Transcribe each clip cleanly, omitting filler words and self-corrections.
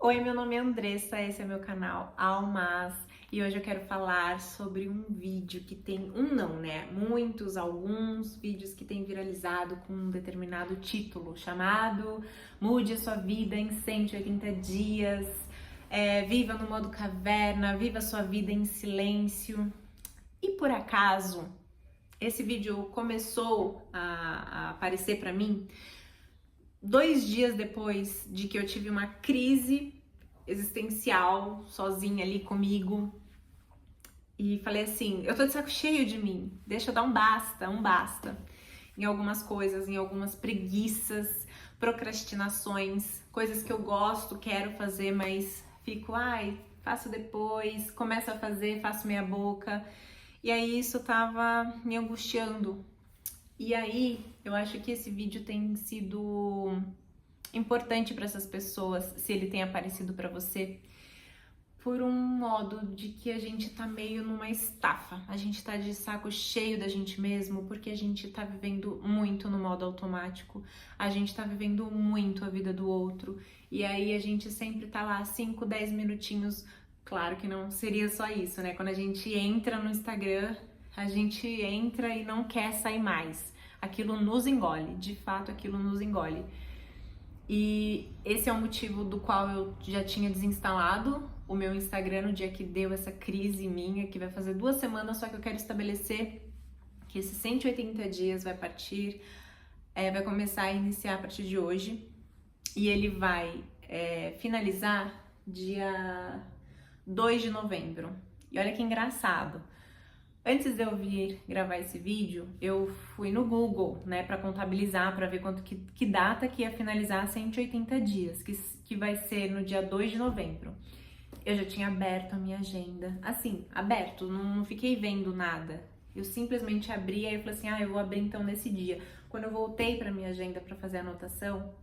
Oi, meu nome é Andressa, esse é meu canal Almas e hoje eu quero falar sobre um vídeo que tem alguns vídeos que têm viralizado com um determinado título chamado Mude a sua vida em 180 dias, viva no modo caverna, viva a sua vida em silêncio. E por acaso, esse vídeo começou a aparecer para mim 2 dias depois de que eu tive uma crise existencial sozinha ali comigo e falei assim, eu tô de saco cheio de mim, deixa eu dar um basta em algumas coisas, em algumas preguiças, procrastinações, coisas que eu gosto, quero fazer, mas fico, faço depois, começo a fazer, faço meia boca, e aí isso tava me angustiando. E aí, eu acho que esse vídeo tem sido importante para essas pessoas, se ele tem aparecido para você, por um modo de que a gente tá meio numa estafa, a gente tá de saco cheio da gente mesmo, porque a gente tá vivendo muito no modo automático, a gente tá vivendo muito a vida do outro, e aí a gente sempre tá lá 5, 10 minutinhos. Claro que não seria só isso, né? Quando a gente entra no Instagram, a gente entra e não quer sair mais. Aquilo nos engole, de fato aquilo nos engole. E esse é o motivo do qual eu já tinha desinstalado o meu Instagram no dia que deu essa crise minha, que vai fazer 2 semanas, só que eu quero estabelecer que esses 180 dias vai começar a iniciar a partir de hoje, e ele vai finalizar dia 2 de novembro. E olha que engraçado. Antes de eu vir gravar esse vídeo, eu fui no Google, né, para contabilizar, para ver que data que ia finalizar 180 dias, que vai ser no dia 2 de novembro. Eu já tinha aberto a minha agenda, assim, aberto, não fiquei vendo nada. Eu simplesmente abri, aí eu falei assim, eu vou abrir então nesse dia. Quando eu voltei para minha agenda para fazer a anotação,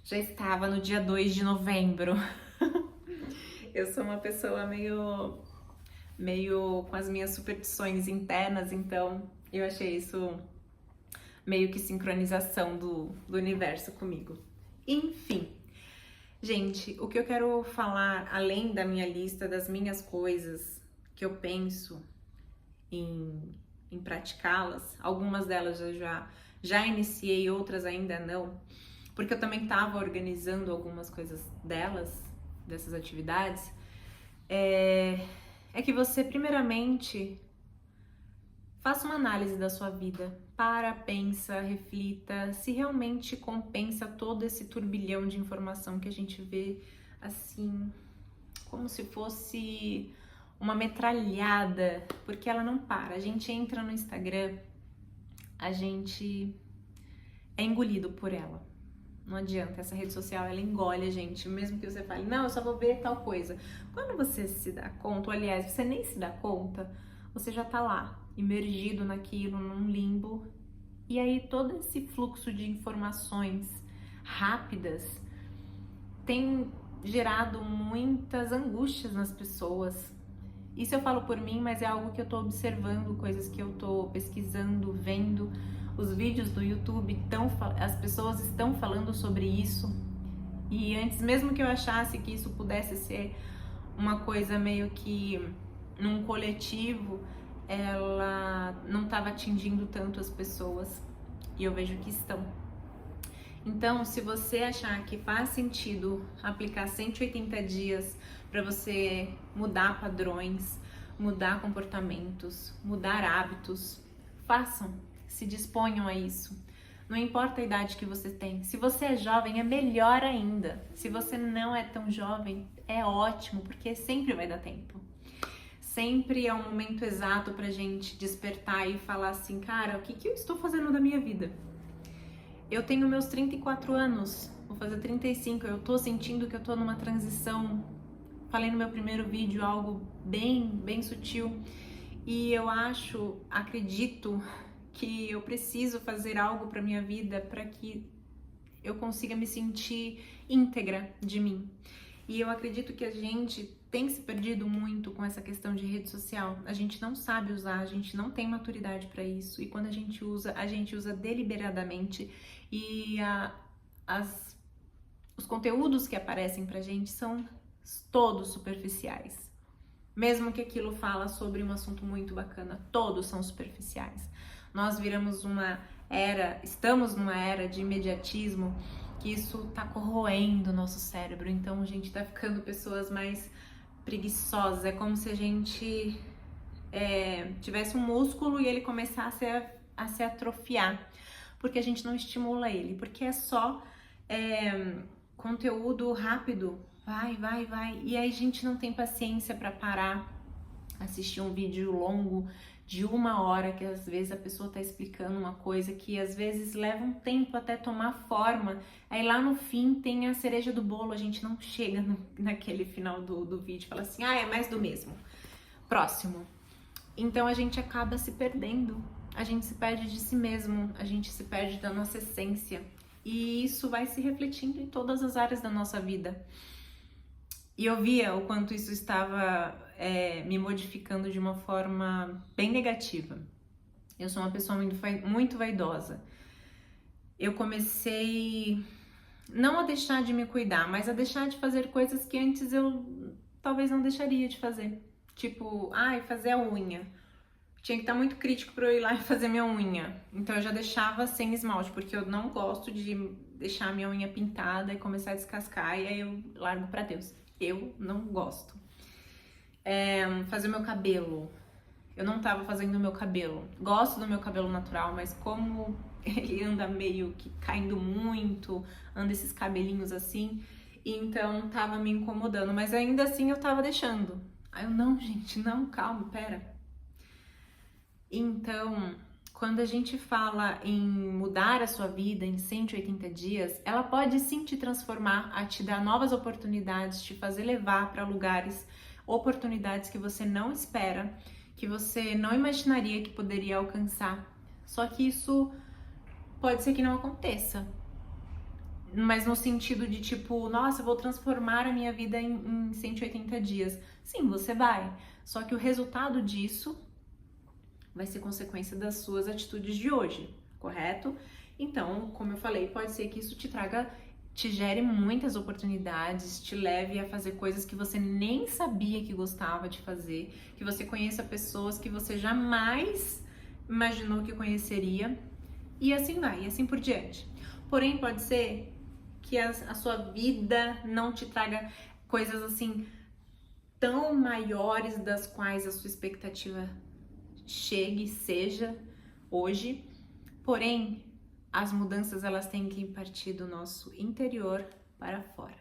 já estava no dia 2 de novembro. Eu sou uma pessoa meio com as minhas superstições internas, então eu achei isso meio que sincronização do universo comigo. Enfim, gente, o que eu quero falar, além da minha lista das minhas coisas que eu penso em praticá-las, algumas delas eu já iniciei, outras ainda não, porque eu também estava organizando algumas coisas dessas atividades, é que você, primeiramente, faça uma análise da sua vida. Pensa, reflita, se realmente compensa todo esse turbilhão de informação que a gente vê, assim, como se fosse uma metralhada, porque ela não para. A gente entra no Instagram, a gente é engolido por ela. Não adianta, essa rede social, ela engole a gente, mesmo que você fale, não, eu só vou ver tal coisa. Quando você se dá conta, ou aliás, você nem se dá conta, você já tá lá, imergido naquilo, num limbo. E aí todo esse fluxo de informações rápidas tem gerado muitas angústias nas pessoas. Isso eu falo por mim, mas é algo que eu tô observando, coisas que eu tô pesquisando, vendo. Os vídeos do YouTube, as pessoas estão falando sobre isso. E antes, mesmo que eu achasse que isso pudesse ser uma coisa meio que num coletivo, ela não estava atingindo tanto as pessoas. E eu vejo que estão. Então, se você achar que faz sentido aplicar 180 dias para você mudar padrões, mudar comportamentos, mudar hábitos, façam, se disponham a isso. Não importa a idade que você tem. Se você é jovem, é melhor ainda. Se você não é tão jovem, é ótimo, porque sempre vai dar tempo. Sempre é um momento exato pra gente despertar e falar assim, cara, o que eu estou fazendo da minha vida? Eu tenho meus 34 anos, vou fazer 35, eu tô sentindo que eu tô numa transição. Falei no meu primeiro vídeo algo bem sutil, e eu acredito que eu preciso fazer algo pra minha vida para que eu consiga me sentir íntegra de mim. E eu acredito que a gente tem se perdido muito com essa questão de rede social. A gente não sabe usar, a gente não tem maturidade para isso. E quando a gente usa deliberadamente. E os conteúdos que aparecem pra gente são todos superficiais. Mesmo que aquilo fala sobre um assunto muito bacana, todos são superficiais. Nós estamos numa era de imediatismo, que isso tá corroendo o nosso cérebro. Então a gente tá ficando pessoas mais preguiçosas. É como se a gente tivesse um músculo e ele começasse a se atrofiar, porque a gente não estimula ele, porque é só conteúdo rápido. Vai. E aí a gente não tem paciência para parar, assistir um vídeo longo de 1 hora, que às vezes a pessoa tá explicando uma coisa que às vezes leva um tempo até tomar forma. Aí lá no fim tem a cereja do bolo, a gente não chega naquele final do vídeo, fala assim, é mais do mesmo. Próximo. Então a gente acaba se perdendo, a gente se perde de si mesmo, a gente se perde da nossa essência. E isso vai se refletindo em todas as áreas da nossa vida. E eu via o quanto isso estava me modificando de uma forma bem negativa. Eu sou uma pessoa muito vaidosa. Eu comecei não a deixar de me cuidar, mas a deixar de fazer coisas que antes eu talvez não deixaria de fazer. Tipo, fazer a unha. Tinha que estar muito crítico para eu ir lá e fazer minha unha. Então eu já deixava sem esmalte, porque eu não gosto de deixar a minha unha pintada e começar a descascar, e aí eu largo pra Deus. Eu não gosto. Fazer o meu cabelo. Eu não tava fazendo o meu cabelo. Gosto do meu cabelo natural, mas como ele anda meio que caindo muito, anda esses cabelinhos assim, então tava me incomodando, mas ainda assim eu tava deixando. Aí eu, não, gente, não, calma, pera. Então, quando a gente fala em mudar a sua vida em 180 dias, ela pode sim te transformar, a te dar novas oportunidades, te fazer levar para lugares, oportunidades que você não espera, que você não imaginaria que poderia alcançar. Só que isso pode ser que não aconteça. Mas no sentido de tipo, nossa, eu vou transformar a minha vida em 180 dias. Sim, você vai. Só que o resultado disso vai ser consequência das suas atitudes de hoje, correto? Então, como eu falei, pode ser que isso te gere muitas oportunidades, te leve a fazer coisas que você nem sabia que gostava de fazer, que você conheça pessoas que você jamais imaginou que conheceria, e assim vai, e assim por diante. Porém, pode ser que a sua vida não te traga coisas assim tão maiores das quais a sua expectativa seja hoje, porém as mudanças elas têm que partir do nosso interior para fora.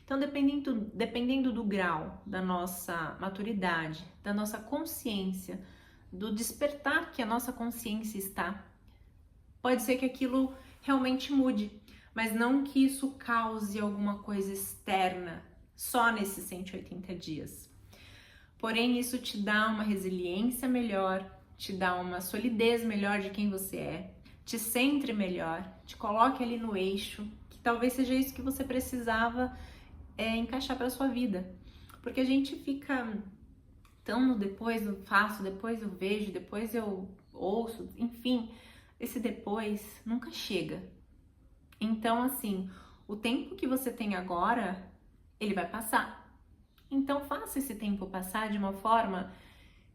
Então, dependendo do grau da nossa maturidade, da nossa consciência, do despertar que a nossa consciência está, pode ser que aquilo realmente mude, mas não que isso cause alguma coisa externa só nesses 180 dias. Porém, isso te dá uma resiliência melhor, te dá uma solidez melhor de quem você é, te centre melhor, te coloque ali no eixo, que talvez seja isso que você precisava encaixar para sua vida. Porque a gente fica tão no depois eu faço, depois eu vejo, depois eu ouço, enfim, esse depois nunca chega. Então, assim, o tempo que você tem agora, ele vai passar. Então, faça esse tempo passar de uma forma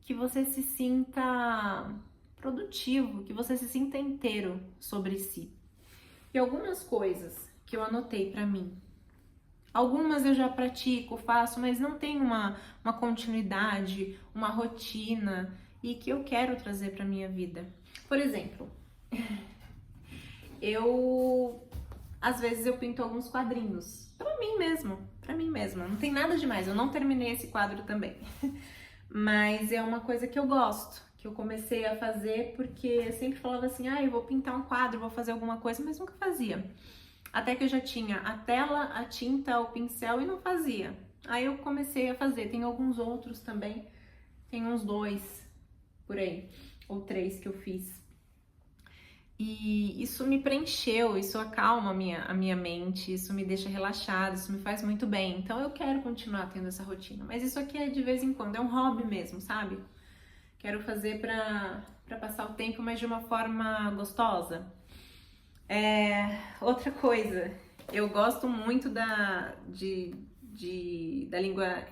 que você se sinta produtivo, que você se sinta inteiro sobre si. E algumas coisas que eu anotei pra mim, algumas eu já pratico, faço, mas não tem uma continuidade, uma rotina e que eu quero trazer pra minha vida. Por exemplo, às vezes eu pinto alguns quadrinhos pra mim mesma, não tem nada demais, eu não terminei esse quadro também, mas é uma coisa que eu gosto, que eu comecei a fazer porque eu sempre falava assim, eu vou pintar um quadro, vou fazer alguma coisa, mas nunca fazia, até que eu já tinha a tela, a tinta, o pincel e não fazia, aí eu comecei a fazer, tem alguns outros também, tem uns 2 por aí, ou 3 que eu fiz. E isso me preencheu, isso acalma a minha mente, isso me deixa relaxada, isso me faz muito bem. Então eu quero continuar tendo essa rotina, mas isso aqui é de vez em quando, é um hobby mesmo, sabe? Quero fazer pra passar o tempo, mas de uma forma gostosa. Outra coisa Eu gosto muito da língua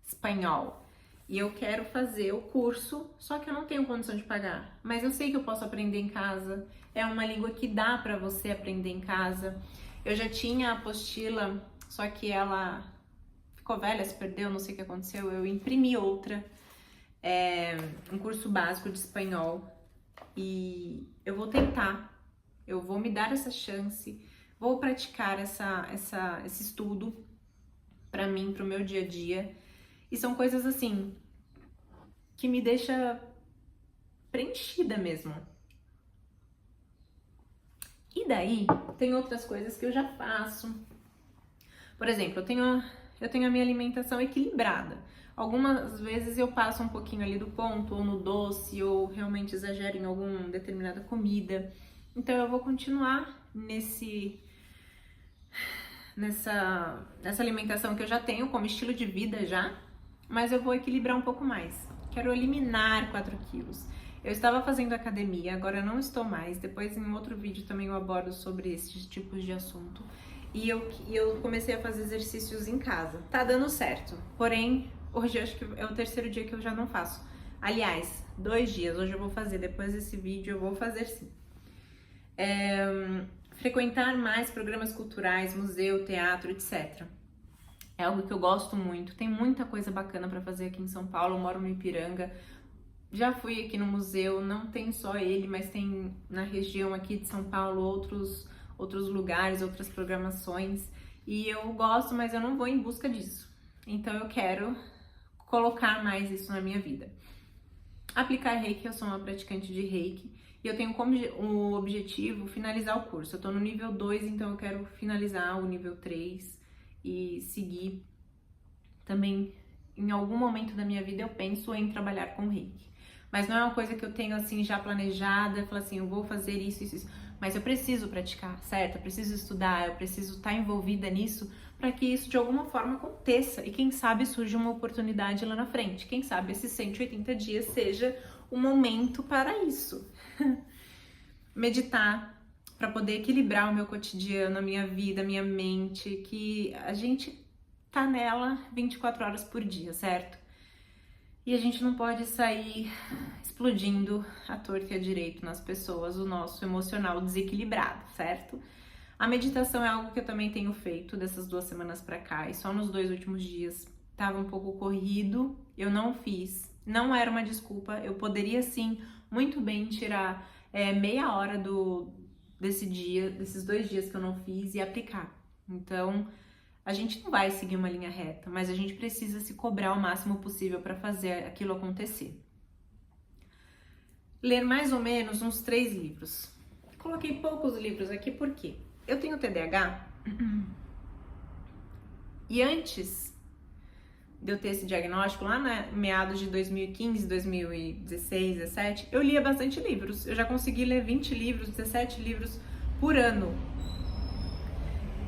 espanhol. E eu quero fazer o curso, só que eu não tenho condição de pagar. Mas eu sei que eu posso aprender em casa. É uma língua que dá pra você aprender em casa. Eu já tinha a apostila, só que ela ficou velha, se perdeu, não sei o que aconteceu. Eu imprimi outra, um curso básico de espanhol. E eu vou tentar, eu vou me dar essa chance, vou praticar esse estudo pra mim, pro meu dia a dia. E são coisas assim que me deixa preenchida mesmo. E daí, tem outras coisas que eu já faço. Por exemplo, eu tenho a minha alimentação equilibrada. Algumas vezes eu passo um pouquinho ali do ponto, ou no doce, ou realmente exagero em alguma determinada comida. Então eu vou continuar nessa alimentação que eu já tenho como estilo de vida já, mas eu vou equilibrar um pouco mais. Quero eliminar 4 quilos. Eu estava fazendo academia, agora eu não estou mais. Depois em outro vídeo também eu abordo sobre esses tipos de assunto. E eu comecei a fazer exercícios em casa. Tá dando certo. Porém, hoje eu acho que é o 3º dia que eu já não faço. Aliás, 2 dias. Hoje eu vou fazer. Depois desse vídeo eu vou fazer sim. Frequentar mais programas culturais, museu, teatro, etc. É algo que eu gosto muito. Tem muita coisa bacana para fazer aqui em São Paulo. Eu moro no Ipiranga. Já fui aqui no museu. Não tem só ele, mas tem na região aqui de São Paulo outros lugares, outras programações. E eu gosto, mas eu não vou em busca disso. Então eu quero colocar mais isso na minha vida. Aplicar Reiki, eu sou uma praticante de Reiki. E eu tenho como o objetivo finalizar o curso. Eu tô no nível 2, então eu quero finalizar o nível 3 e seguir. Também, em algum momento da minha vida, eu penso em trabalhar com Reiki. Mas não é uma coisa que eu tenho assim já planejada, falar assim, eu vou fazer isso. Mas eu preciso praticar, certo? Eu preciso estudar, eu preciso estar envolvida nisso para que isso de alguma forma aconteça. E quem sabe surge uma oportunidade lá na frente. Quem sabe esses 180 dias seja o momento para isso. Meditar para poder equilibrar o meu cotidiano, a minha vida, a minha mente, que a gente tá nela 24 horas por dia, certo? E a gente não pode sair explodindo à torta e à direito nas pessoas, o nosso emocional desequilibrado, certo? A meditação é algo que eu também tenho feito dessas 2 semanas pra cá, e só nos 2 últimos dias tava um pouco corrido, eu não fiz, não era uma desculpa, eu poderia sim, muito bem, tirar meia hora desses 2 dias que eu não fiz e aplicar. Então, a gente não vai seguir uma linha reta, mas a gente precisa se cobrar o máximo possível para fazer aquilo acontecer. Ler mais ou menos uns 3 livros. Coloquei poucos livros aqui porque eu tenho TDAH e antes de eu ter esse diagnóstico, lá na meados de 2015, 2016, 2017, eu lia bastante livros. Eu já consegui ler 20 livros, 17 livros por ano.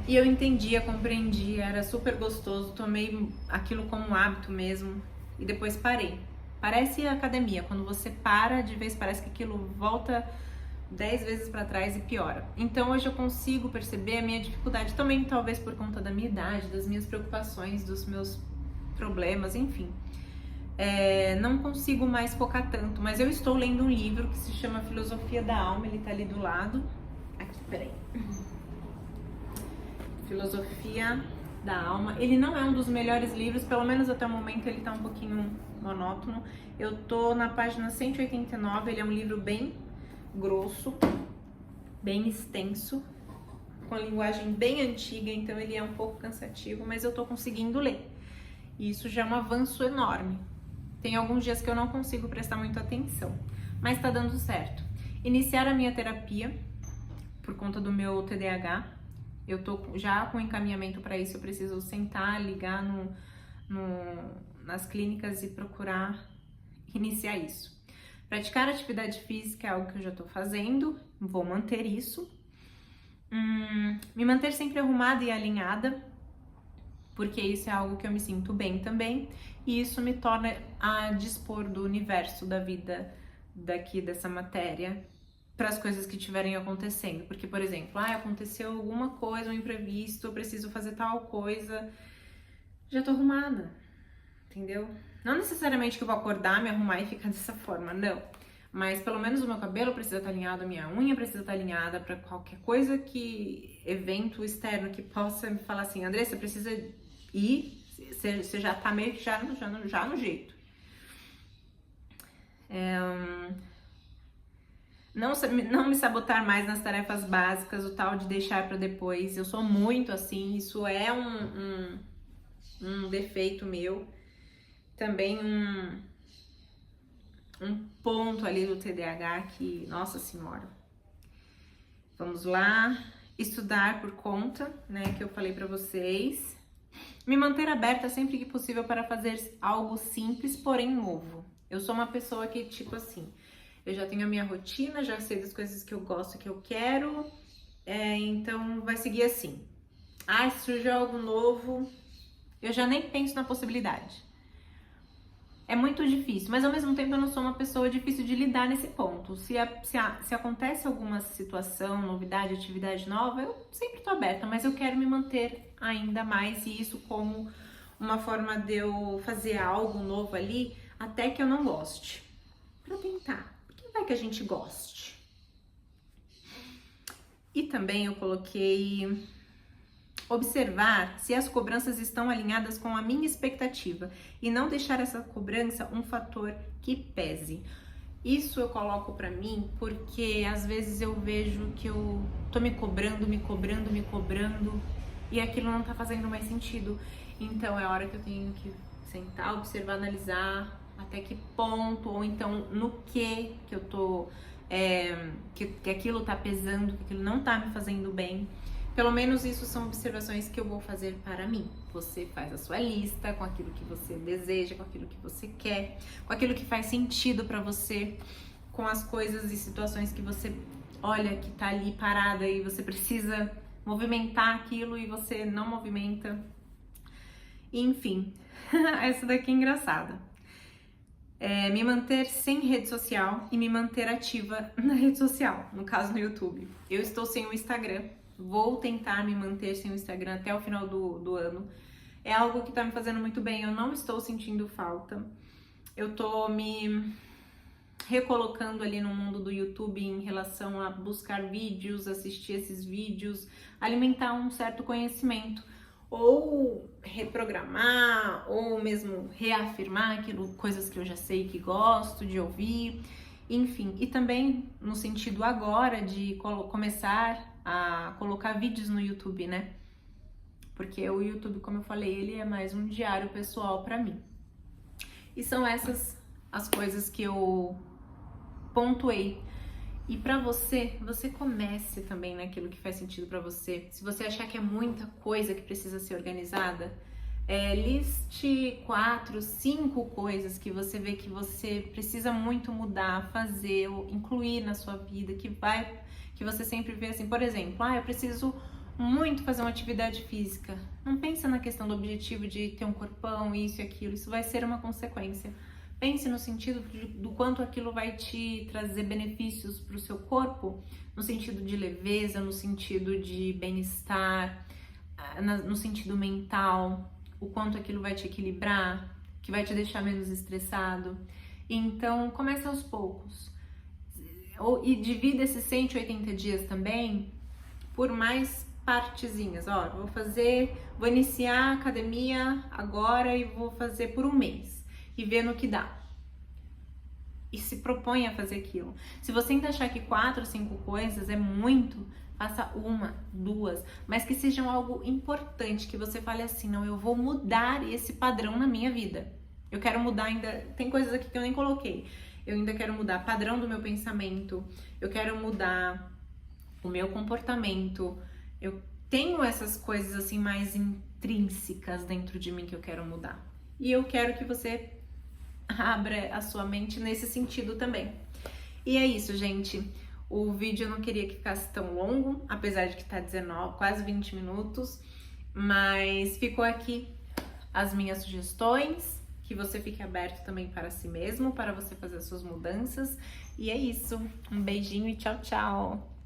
E eu entendia, compreendia, era super gostoso, tomei aquilo como hábito mesmo e depois parei. Parece a academia, quando você para de vez parece que aquilo volta 10 vezes para trás e piora. Então hoje eu consigo perceber a minha dificuldade também, talvez por conta da minha idade, das minhas preocupações, dos meus problemas, enfim. Não consigo mais focar tanto, mas eu estou lendo um livro que se chama Filosofia da Alma, ele tá ali do lado. Aqui, peraí. Filosofia da Alma. Ele não é um dos melhores livros, pelo menos até o momento ele tá um pouquinho monótono. Eu tô na página 189, ele é um livro bem grosso, bem extenso, com a linguagem bem antiga, então ele é um pouco cansativo, mas eu tô conseguindo ler. E isso já é um avanço enorme. Tem alguns dias que eu não consigo prestar muita atenção, mas tá dando certo. Iniciar a minha terapia, por conta do meu TDAH, eu tô já com encaminhamento para isso, eu preciso sentar, ligar nas clínicas e procurar iniciar isso. Praticar atividade física é algo que eu já tô fazendo, vou manter isso. Me manter sempre arrumada e alinhada, porque isso é algo que eu me sinto bem também, e isso me torna a dispor do universo, da vida daqui, dessa matéria, para as coisas que estiverem acontecendo. Porque, por exemplo, aconteceu alguma coisa, um imprevisto, eu preciso fazer tal coisa, já tô arrumada, entendeu? Não necessariamente que eu vou acordar, me arrumar e ficar dessa forma, não. Mas pelo menos o meu cabelo precisa estar alinhado, a minha unha precisa estar alinhada para qualquer coisa evento externo que possa me falar assim, Andressa, precisa ir, você já tá meio que já no jeito. Não me sabotar mais nas tarefas básicas, o tal de deixar para depois. Eu sou muito assim, isso é um defeito meu. Também um ponto ali do TDAH que, nossa senhora. Vamos lá. Estudar por conta, né, que eu falei para vocês. Me manter aberta sempre que possível para fazer algo simples, porém novo. Eu sou uma pessoa que, tipo assim, eu já tenho a minha rotina, já sei das coisas que eu gosto, que eu quero, então vai seguir assim. Se surgiu algo novo, eu já nem penso na possibilidade. É muito difícil, mas ao mesmo tempo eu não sou uma pessoa difícil de lidar nesse ponto. Se acontece alguma situação, novidade, atividade nova, eu sempre tô aberta, mas eu quero me manter ainda mais e isso como uma forma de eu fazer algo novo ali, até que eu não goste. Pra tentar, porque vai que a gente goste. E também eu coloquei observar se as cobranças estão alinhadas com a minha expectativa e não deixar essa cobrança um fator que pese. Isso eu coloco pra mim porque às vezes eu vejo que eu tô me cobrando e aquilo não tá fazendo mais sentido. Então é hora que eu tenho que sentar, observar, analisar até que ponto, ou então no que eu tô, que aquilo tá pesando, que aquilo não tá me fazendo bem. Pelo menos isso são observações que eu vou fazer para mim. Você faz a sua lista com aquilo que você deseja, com aquilo que você quer, com aquilo que faz sentido para você, com as coisas e situações que você olha que tá ali parada e você precisa movimentar aquilo e você não movimenta. Enfim, essa daqui é engraçada. Me manter sem rede social e me manter ativa na rede social, no caso no YouTube. Eu estou sem o Instagram. Vou tentar me manter sem o Instagram até o final do ano. É algo que tá me fazendo muito bem, eu não estou sentindo falta. Eu tô me recolocando ali no mundo do YouTube em relação a buscar vídeos, assistir esses vídeos, alimentar um certo conhecimento. Ou reprogramar, ou mesmo reafirmar aquilo, coisas que eu já sei que gosto de ouvir. Enfim, e também no sentido agora de começar a colocar vídeos no YouTube, né? Porque o YouTube, como eu falei, ele é mais um diário pessoal pra mim. E são essas as coisas que eu pontuei. E pra você comece também naquilo que faz sentido pra você. Se você achar que é muita coisa que precisa ser organizada, liste 4, 5 coisas que você vê que você precisa muito mudar, fazer ou incluir na sua vida, que você sempre vê assim, por exemplo, eu preciso muito fazer uma atividade física. Não pensa na questão do objetivo de ter um corpão, isso e aquilo, isso vai ser uma consequência. Pense no sentido do quanto aquilo vai te trazer benefícios para o seu corpo, no sentido de leveza, no sentido de bem-estar, no sentido mental, o quanto aquilo vai te equilibrar, que vai te deixar menos estressado. Então, comece aos poucos. E divida esses 180 dias também por mais partezinhas. Vou iniciar a academia agora e vou fazer por um mês. E ver no que dá. E se propõe a fazer aquilo. Se você ainda achar que 4, 5 coisas é muito, faça 1, 2, mas que sejam algo importante, que você fale assim, não, eu vou mudar esse padrão na minha vida. Eu quero mudar ainda, tem coisas aqui que eu nem coloquei. Eu ainda quero mudar o padrão do meu pensamento, eu quero mudar o meu comportamento. Eu tenho essas coisas assim mais intrínsecas dentro de mim que eu quero mudar. E eu quero que você abra a sua mente nesse sentido também. E é isso, gente. O vídeo eu não queria que ficasse tão longo, apesar de que tá 19, quase 20 minutos, mas ficou aqui as minhas sugestões, que você fique aberto também para si mesmo, para você fazer as suas mudanças. E é isso. Um beijinho e tchau, tchau!